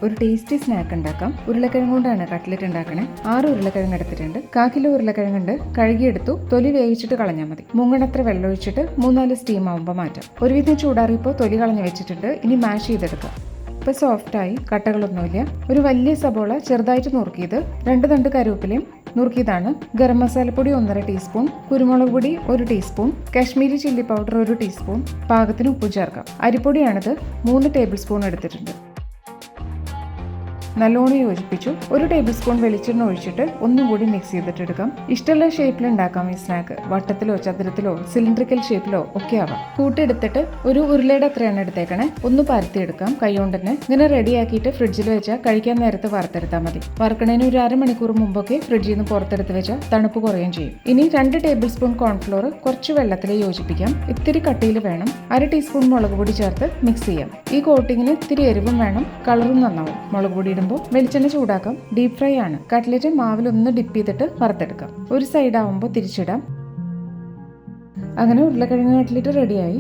ഒരു tasty snack ഉണ്ടാക്കാം. ഉരുളക്കിഴങ്ങ് കൊണ്ടാണ് കട്ട്ലറ്റ് ഉണ്ടാക്കണേ. 6 ഉരുളക്കിഴങ്ങ് എടുത്തിട്ടുണ്ട്. 1/4 കിലോ ഉരുളക്കിഴങ്ങുണ്ട്. കഴുകിയെടുത്തു. തൊലി വേവിച്ചിട്ട് കളഞ്ഞാൽ മതി. മുങ്ങണത്ര വെള്ളം ഒഴിച്ചിട്ട് 3-4 സ്റ്റീം ആവുമ്പോൾ മാറ്റാം. ഒരുവിധം ചൂടാറിയപ്പോൾ തൊലി കളഞ്ഞ് വെച്ചിട്ടുണ്ട്. ഇനി മാഷ് ചെയ്തെടുക്കാം. ഇപ്പോൾ സോഫ്റ്റായി, കട്ടകളൊന്നുമില്ല. ഒരു വലിയ സബോള ചെറുതായിട്ട് നുറുക്കിയത്, 2 തണ്ട് കറിവേപ്പിലയും നുറുക്കിയതാണ്. ഗരം മസാലപ്പൊടി 1.5 ടീസ്പൂൺ, കുരുമുളക് പൊടി 1 teaspoon, Kashmiri chilli powder 1 teaspoon, പാകത്തിന് ഉപ്പും ചേർക്കാം. അരിപ്പൊടിയാണിത്, 3 ടേബിൾ സ്പൂൺ എടുത്തിട്ടുണ്ട്. നല്ലോണം യോജിപ്പിച്ചു. 1 ടേബിൾ സ്പൂൺ വെളിച്ചെണ്ണ ഒഴിച്ചിട്ട് ഒന്നും കൂടി മിക്സ് ചെയ്തിട്ടെടുക്കാം. ഇഷ്ടമുള്ള ഷേപ്പിൽ ഉണ്ടാക്കാം ഈ സ്നാക്ക്. വട്ടത്തിലോ ചതുരത്തിലോ സിലിണ്ടറിക്കൽ ഷേപ്പിലോ ഒക്കെ ആവാം. കൂട്ടിയെടുത്തിട്ട് ഒരു ഉരുളയുടെ അത്രയാണ് എടുത്തേക്കണേ. ഒന്ന് പരത്തിയെടുക്കാം കൈകൊണ്ട് തന്നെ. ഇങ്ങനെ റെഡിയാക്കിയിട്ട് ഫ്രിഡ്ജിൽ വെച്ചാൽ കഴിക്കാൻ നേരത്ത് വറുത്തെടുത്താൽ മതി. വറുക്കണേന് ഒരു അരമണിക്കൂർ മുമ്പൊക്കെ ഫ്രിഡ്ജിൽ നിന്ന് പുറത്തെടുത്ത് വെച്ചാൽ തണുപ്പ് കുറയുകയും ചെയ്യും. ഇനി 2 ടേബിൾ സ്പൂൺ കോൺഫ്ലോർ കുറച്ച് വെള്ളത്തിൽ യോജിപ്പിക്കാം. ഇത്തിരി കട്ടിയിൽ വേണം. 1/2 ടീസ്പൂൺ മുളക് പൊടി ചേർത്ത് മിക്സ് ചെയ്യാം. ഈ കോട്ടിങ്ങിന് ഇത്തിരി എരിവും വേണം, കളറും നന്നാവും. മുളക് പൊടി വെളിച്ചെണ്ണ ചൂടാക്കാം. ഡീപ് ഫ്രൈ ആണ്. കട്ട്ലറ്റ് മാവിലൊന്ന് ഡിപ്പ് ചെയ്തിട്ട് വറുത്തെടുക്കാം. ഒരു സൈഡ് ആവുമ്പോൾ തിരിച്ചിടാം. അങ്ങനെ ഉരുളക്കിഴങ്ങ് കട്ട്ലറ്റ് റെഡിയായി.